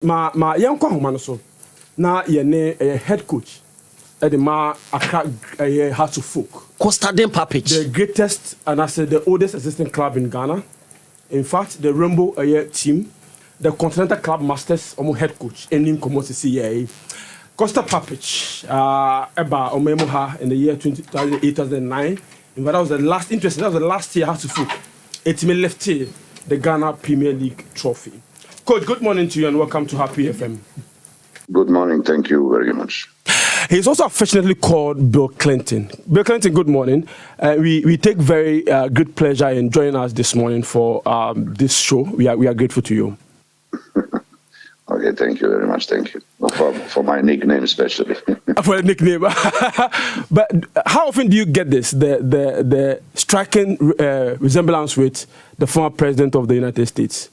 ma yanko ahoma no so na ye ne head coach at the Accra Hearts of Folk. Kosta Papic, the greatest and I said the oldest existing club in Ghana. In fact, the Rainbow team, the Continental Club Masters, head coach, ending Komosi CA. Kosta Papic, Eba Omemoha in the year 2008-2009. In fact, that was the last interesting. That was the last year Hearts of Folk. It may left here the Ghana Premier League trophy. Coach, good morning to you and welcome to Happy FM. Good morning. Thank you very much. He's also affectionately called Bill Clinton. Bill Clinton, good morning. We take very good pleasure in joining us this morning for this show. We are grateful to you. Okay, thank you very much. Thank you. For my nickname especially. For a nickname. But how often do you get this, the striking resemblance with the former president of the United States?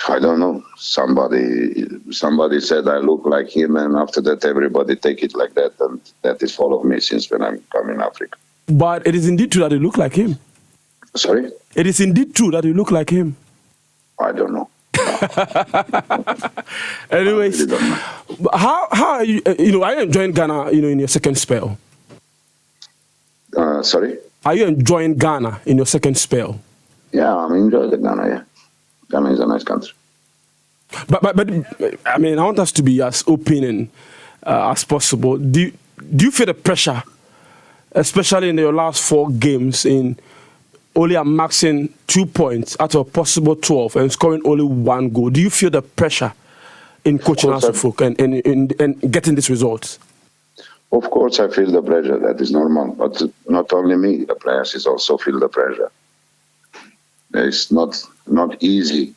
I don't know. Somebody said I look like him, and after that everybody take it like that, and that is follow me since when I'm coming to Africa. But it is indeed true that you look like him. Sorry? It is indeed true that you look like him. I don't know. Anyways, how are you? Are you enjoying Ghana? In your second spell. Sorry. Are you enjoying Ghana in your second spell? Yeah, I'm enjoying Ghana. Yeah, Ghana is a nice country. But I mean, I want us to be as open and as possible. Do you feel the pressure, especially in your last 4 games, in only amassing 2 points out of possible 12 and scoring only 1 goal? Do you feel the pressure in coaching Hearts of Folk and getting these results? Of course, I feel the pressure. That is normal. But not only me, the players is also feel the pressure. It's not easy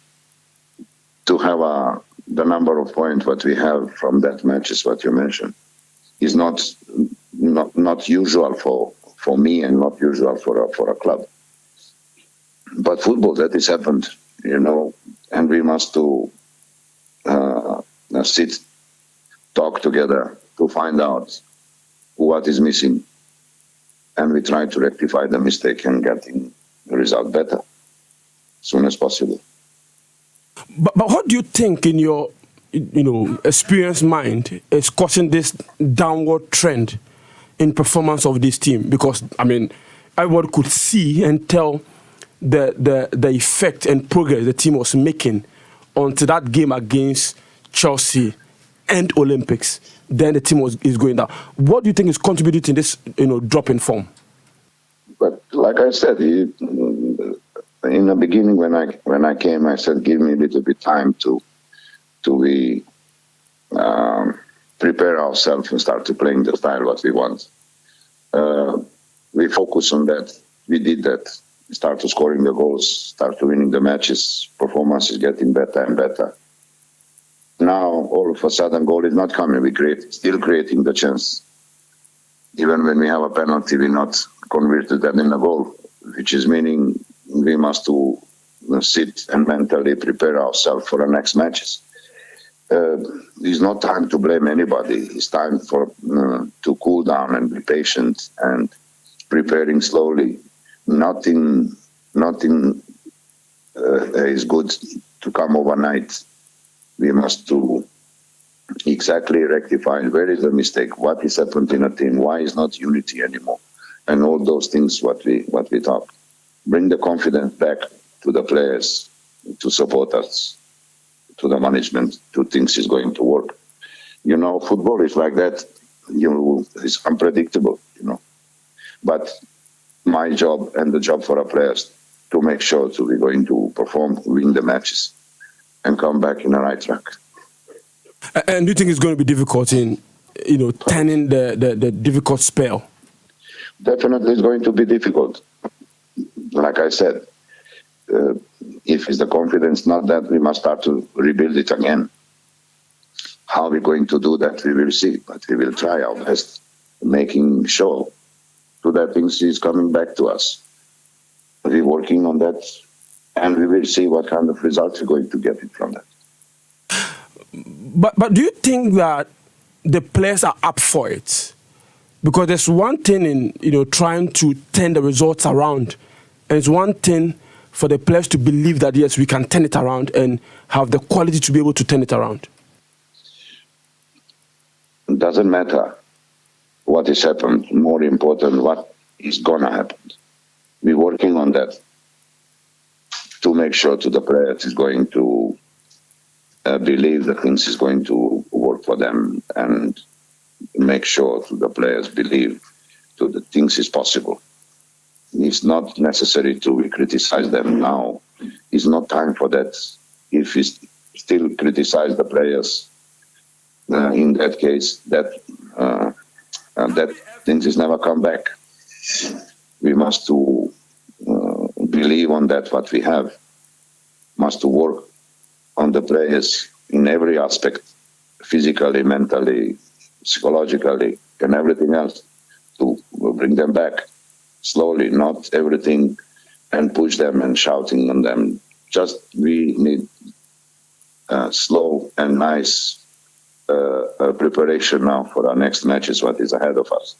to have the number of points what we have from that match is what you mentioned. Is not usual for me and not usual for a club. But football, that has happened, and we must sit, talk together to find out what is missing, and we try to rectify the mistake and getting the result better as soon as possible. But what do you think in your experienced mind is causing this downward trend in performance of this team? Because I mean, everyone could see and tell the effect and progress the team was making onto that game against Chelsea and Olympics. Then the team is going down. What do you think is contributing to this drop in form? But like I said, in the beginning when I came, I said give me a little bit time to prepare ourselves and start to playing the style what we want. We focus on that. We did that. We started scoring the goals, start to winning the matches. Performance is getting better and better. Now all of a sudden goal is not coming. We still creating the chance. Even when we have a penalty, we not converted that in a goal, which is meaning we must sit and mentally prepare ourselves for the next matches. It's not time to blame anybody. It's time to cool down and be patient and preparing slowly. Nothing is good to come overnight. We must exactly rectify where is the mistake, what is happened in a team, why is not unity anymore, and all those things what we talk. Bring the confidence back to the players, to support us, to the management, to things is going to work. Football is like that. It's unpredictable, But my job and the job for our players to make sure that we're going to perform, win the matches, and come back in the right track. And do you think it's going to be difficult in, turning the difficult spell? Definitely, it's going to be difficult. Like I said, if it's the confidence not that, we must start to rebuild it again. How we're going to do that, we will see. But we will try our best, making sure that things is coming back to us. We're working on that, and we will see what kind of results we're going to get from that. But do you think that the players are up for it? Because there's one thing in trying to turn the results around, and it's one thing for the players to believe that, yes, we can turn it around and have the quality to be able to turn it around? It doesn't matter what has happened. More important, what is going to happen. We're working on that to make sure to the players is going to believe that things is going to work for them, and make sure to the players believe to the things is possible. It's not necessary to criticize them now. It's not time for that. If we still criticize the players, in that case, that things is never come back. We must to believe on that what we have. Must to work on the players in every aspect, physically, mentally, psychologically, and everything else, to bring them back slowly, not everything, and push them and shouting on them. Just we need slow and nice preparation now for our next matches, what is ahead of us.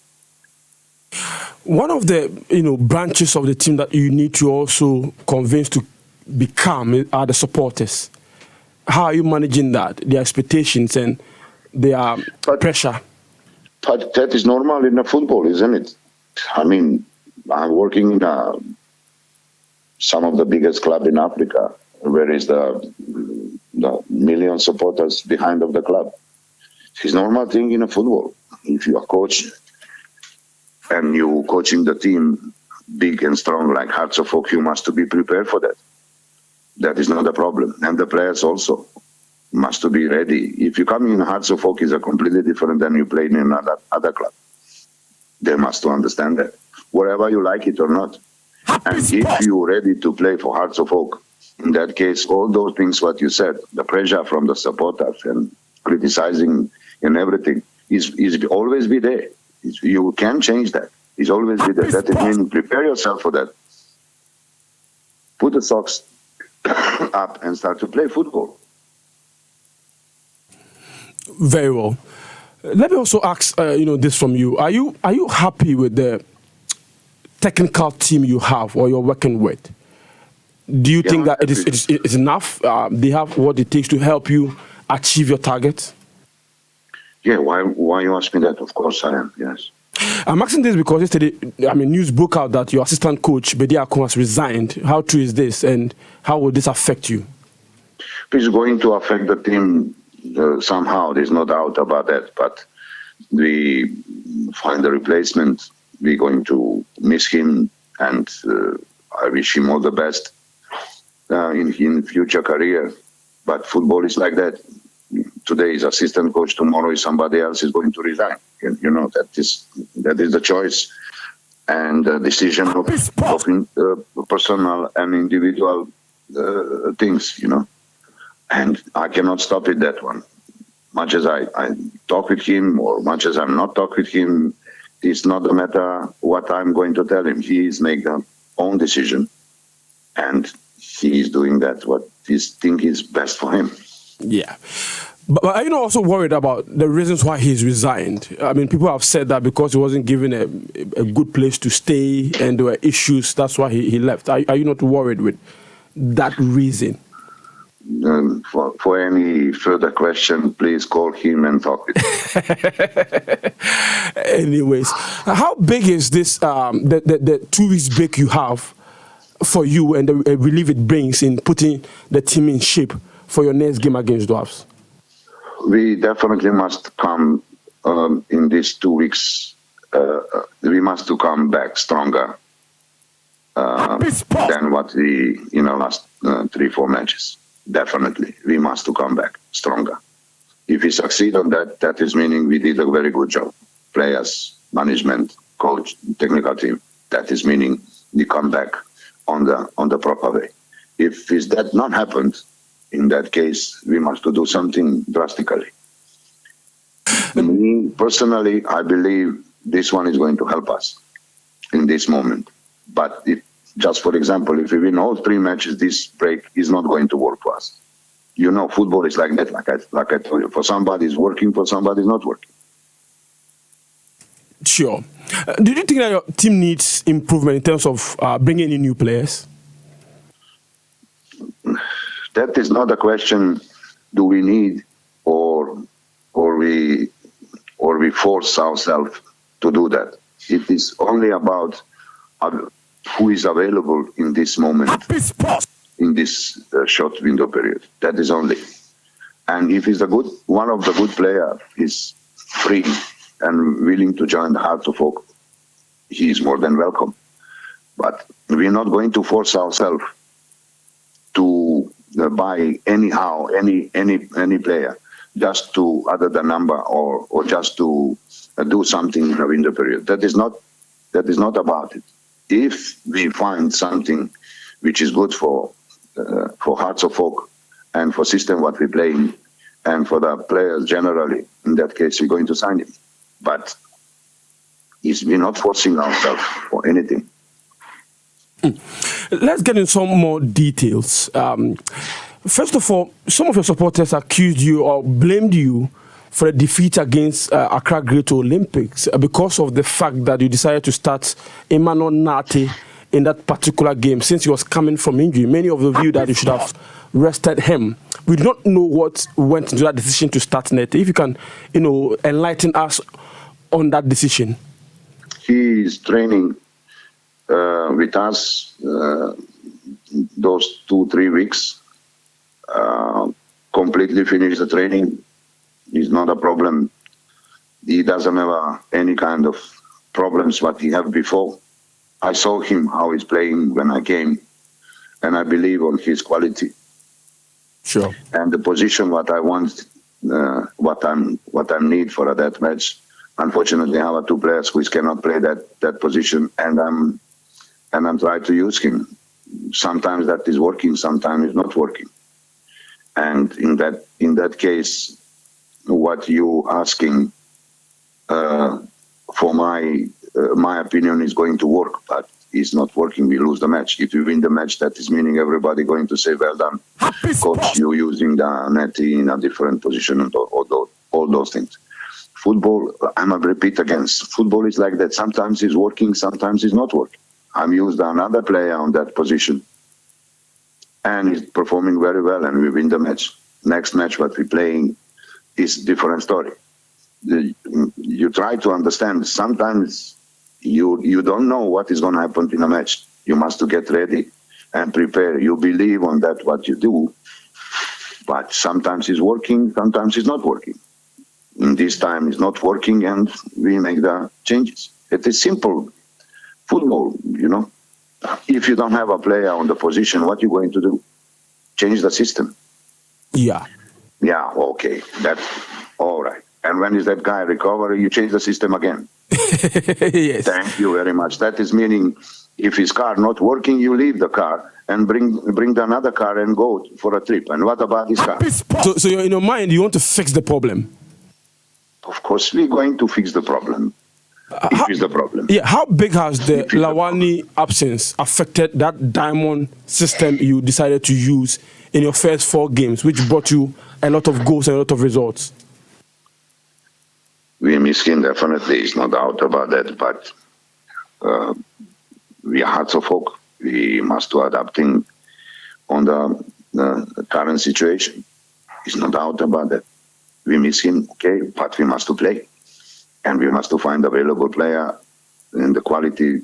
One of the branches of the team that you need to also convince to become are the supporters. How are you managing that, their expectations and their pressure? But that is normal in the football, isn't it? I mean, I'm working in some of the biggest club in Africa, where is the million supporters behind of the club. It's a normal thing in a football. If you are coach and you coaching the team big and strong like Hearts of Oak, you must to be prepared for that. That is not a problem. And the players also must to be ready. If you come in Hearts of Oak, is a completely different than you play in another club. They must to understand that, wherever you like it or not. And if you're ready to play for Hearts of Oak, in that case, all those things what you said, the pressure from the supporters and criticizing and everything, is always be there. You can change that. It's always be there. That is meaning prepare yourself for that. Put the socks up and start to play football. Very well. Let me also ask, this from you. Are you happy with the technical team you have or you're working with? Do you think that it is enough? They have what it takes to help you achieve your targets? Yeah, why you ask me that? Of course I am, yes. I'm asking this because yesterday, news broke out that your assistant coach, Bediako, has resigned. How true is this, and how will this affect you? It's going to affect the team somehow. There's no doubt about that. But we find the replacement. We're going to miss him, and I wish him all the best in future career. But football is like that. Today is assistant coach, tomorrow is somebody else is going to resign. That is the choice and the decision of personal and individual things, And I cannot stop it, that one. Much as I talk with him or much as I'm not talk with him, it's not a matter what I'm going to tell him. He is making his own decision, and he is doing that what he think is best for him. Yeah. But are you also worried about the reasons why he's resigned? People have said that because he wasn't given a good place to stay and there were issues, that's why he left. Are you not worried with that reason? For any further question, please call him and talk with him. Anyways, how big is this, the 2 weeks break you have for you and the relief it brings in putting the team in shape for your next game against Dwarfs? We definitely must come in these 2 weeks. We must to come back stronger than what we last 3-4 matches. Definitely, we must to come back stronger. If we succeed on that, that is meaning we did a very good job. Players, management, coach, technical team. That is meaning we come back on the proper way. If that not happened, in that case, we must do something drastically. Me, personally, I believe this one is going to help us in this moment. But just for example, if we win all 3 matches, this break is not going to work for us. Football is like that, like I told you. For somebody it's working, for somebody it's not working. Sure. Do you think that your team needs improvement in terms of bringing in new players? That is not a question, do we need or we force ourselves to do that. It is only about who is available in this moment, in this short window period. That is only. And if he's one of the good players is free and willing to join the Hearts of Oak, he is more than welcome. But we're not going to force ourselves to buy anyhow any player just to add the number or just to do something in the window period. That is not about it. If we find something which is good for Hearts of Oak and for system what we're playing and for the players generally, in that case we're going to sign him. But we're not forcing ourselves for anything. Let's get in some more details. First of all, some of your supporters accused you or blamed you for a defeat against Accra Great Olympics because of the fact that you decided to start Emmanuel Nate in that particular game since he was coming from injury. Many of you viewed that you should have rested him. We do not know what went into that decision to start Nate. If you can, enlighten us on that decision. He is training with us those 2-3 weeks. Completely finished the training. It's not a problem. He doesn't have any kind of problems what he had before. I saw him how he's playing when I came, and I believe on his quality. Sure. And the position what I want, what I need for that match. Unfortunately, I have 2 players who cannot play that position, and I'm trying to use him. Sometimes that is working, sometimes it's not working. And in that case, what you asking for my opinion is going to work, but it's not working. We lose the match. If we win the match, that is meaning everybody going to say, "Well done, coach. You using the net in a different position," and all those things. Football, I'm a repeat again. Football is like that. Sometimes it's working, sometimes it's not working. I'm used another player on that position, and he's performing very well, and we win the match. Next match, what we're playing is different story. You try to understand. Sometimes you don't know what is going to happen in a match. You must to get ready and prepare. You believe on that what you do, but sometimes it's working, sometimes it's not working. In this time, it's not working, and we make the changes. It is simple. Football, If you don't have a player on the position, what are you going to do? Change the system. Yeah. Yeah, okay. That's all right. And when is that guy recover, you change the system again. Yes. Thank you very much. That is meaning if his car not working, you leave the car and bring another car and go for a trip. And what about his car? So in your mind, you want to fix the problem? Of course, we're going to fix the problem. Is the problem. Yeah, how big has the Lawani absence affected that diamond system you decided to use in your first 4 games, which brought you a lot of goals and a lot of results? We miss him, definitely. It's no doubt about that. But we are Hearts of Oak. We must do adapting on the current situation. It's no doubt about that. We miss him, okay, but we must to play. And we must to find available player in the quality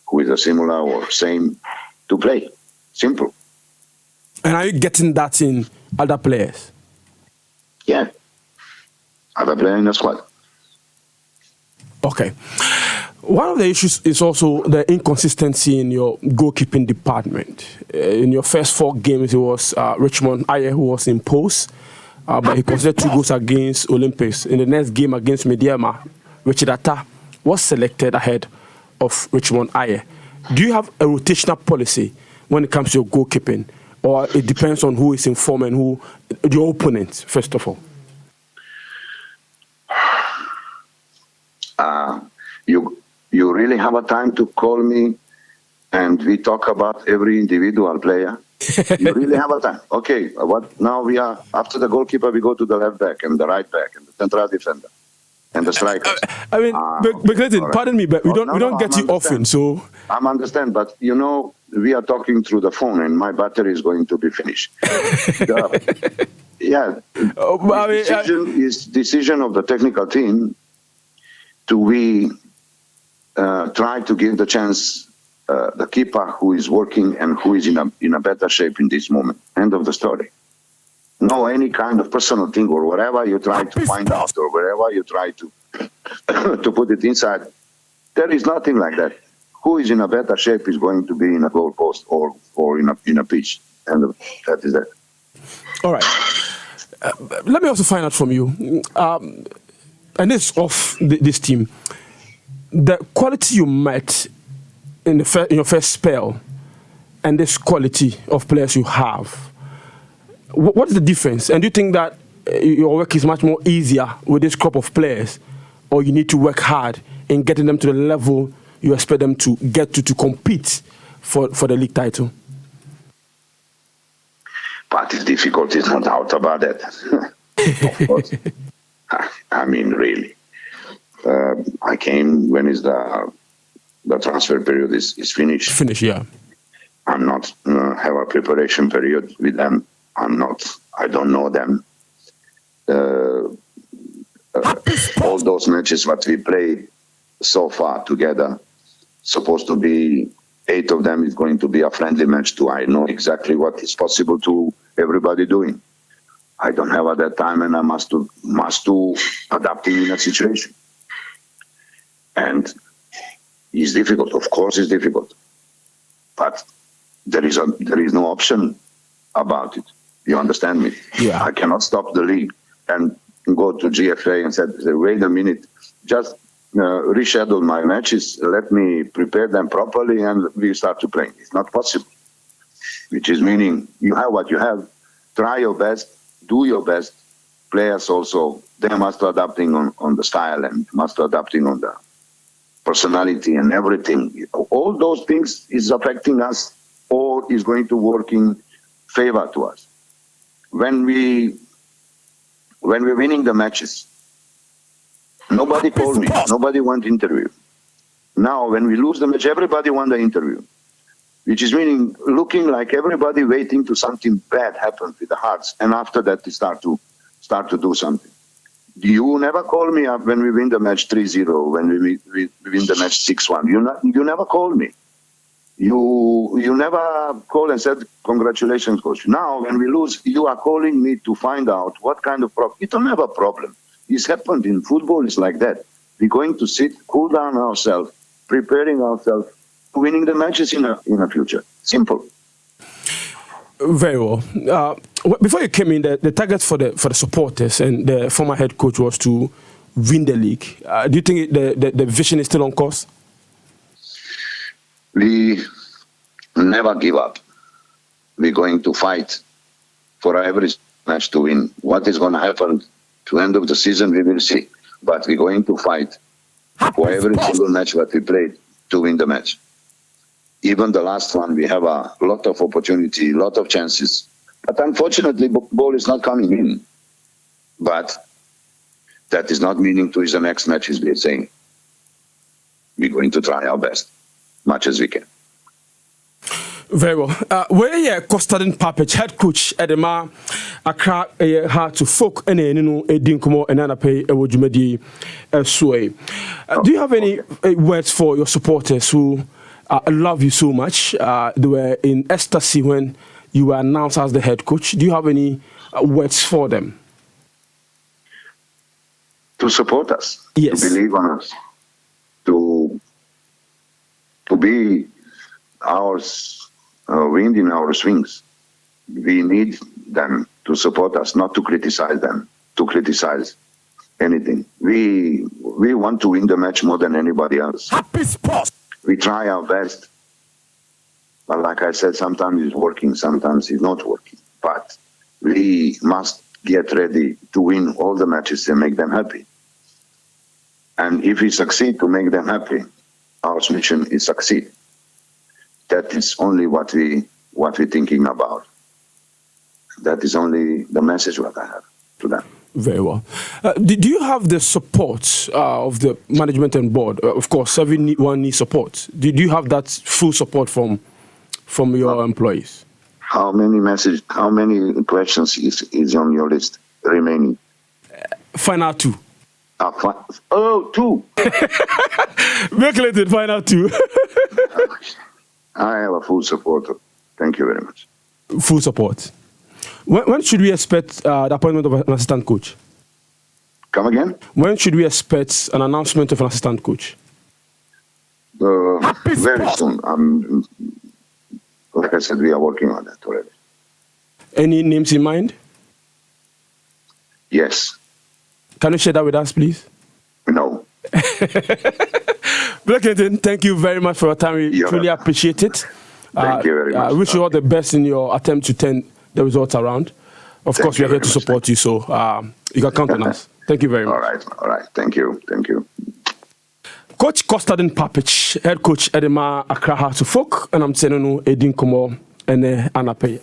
who is a similar or same to play. Simple. And are you getting that in other players? Yeah. Other player in the squad. Okay. One of the issues is also the inconsistency in your goalkeeping department. In your first 4 games, it was Richmond Aye who was imposed, but he conceded 2 goals against Olympics. In the next game against Mediama, Richard Atta was selected ahead of Richmond Aye. Do you have a rotational policy when it comes to your goalkeeping, or it depends on who is in form and who your opponent, first of all? You really have a time to call me and we talk about every individual player? You really have a time? Okay, what now we are, after the goalkeeper, we go to the left back and the right back and the central defender and the striker. I mean, but right. Pardon me, but we don't get you often, so... I understand, but we are talking through the phone and my battery is going to be finished. Yeah, decision of the technical team to try to give the chance the keeper who is working and who is in a better shape in this moment. End of the story. No any kind of personal thing or whatever you try to find out or wherever you try to to put it inside. There is nothing like that. Who is in a better shape is going to be in a goal post or in a pitch, and that is it. All right. Let me also find out from you, and it's off this team. The quality you met in your first spell, and this quality of players you have. What is the difference? And do you think that your work is much more easier with this crop of players, or you need to work hard in getting them to the level you expect them to get to compete for the league title? But it's difficult, there's no doubt about that. Of course. I mean, really. I came when is the transfer period is finished. Finished, yeah. I'm not have a preparation period with them. I don't know them. All those matches what we played so far together, supposed to be 8 of them is going to be a friendly match too. I know exactly what is possible to everybody doing. I don't have at that time, and I must adapt in a situation. And it's difficult. Of course, it's difficult, but there is no option about it. You understand me? Yeah. I cannot stop the league and go to GFA and say, wait a minute, just reschedule my matches, let me prepare them properly, and we start to play. It's not possible. Which is meaning you have what you have, try your best, do your best. Players also, they must adapting on the style and must adapting on the personality and everything. All those things is affecting us or is going to work in favor to us. When we're winning the matches, nobody called me, nobody want interview. Now, when we lose the match, everybody want the interview, which is meaning looking like everybody waiting to something bad happen with the Hearts, and after that they start to do something. You never call me up when we win the match 3-0, when we win the match 6-1. You never call me. You never call and said, congratulations, coach. Now, when we lose, you are calling me to find out what kind of problem. You don't have a problem. It's happened in football. It's like that. We're going to sit, cool down ourselves, preparing ourselves, winning the matches in the future. Simple. Very well. Before you came in, the target for the supporters and the former head coach was to win the league. Do you think the vision is still on course? We never give up. We're going to fight for every match to win. What is going to happen to end of the season, we will see. But we're going to fight for every single match that we played to win the match. Even the last one, we have a lot of opportunity, a lot of chances. But unfortunately, ball is not coming in. But that is not meaning to the next match is we're saying. We're going to try our best, much as we can. Very well. Where Kosta Papic, head coach at the Ma Accra, hard to folk and Dinkumo and Anape Ewojumedi Sway. Do you have any words for your supporters who love you so much? They were in ecstasy when you were announced as the head coach. Do you have any words for them? To support us, yes. To believe on us, to be ours. Wind in our swings. We need them to support us, not to criticize them, to criticize anything. We want to win the match more than anybody else. We try our best. But like I said, sometimes it's working, sometimes it's not working. But we must get ready to win all the matches and make them happy. And if we succeed to make them happy, our mission is succeed. That is only what we're thinking about. That is only the message what I have to them. Very well. Do you have the support of the management and board? Of course, everyone needs support. Do you have that full support from from your employees? How many questions is on your list remaining? Final 2. Oh, 2. Bill Clinton, final 2. I have a full support. Thank you very much. Full support. When should we expect the appointment of an assistant coach? Come again? When should we expect an announcement of an assistant coach? Very soon. Like I said, we are working on that already. Any names in mind? Yes. Can you share that with us, please? No. Bill Clinton, thank you very much for your time. We truly appreciate it. Thank you very much. I wish you all the best in your attempt to turn the results around. Of course, we are here to support you, so you can count on us. Thank you very much. All right. Thank you. Coach Kosta Papic, head coach Edema Accra Hearts of Folk, and I'm telling you, Edin Komo and Anapay.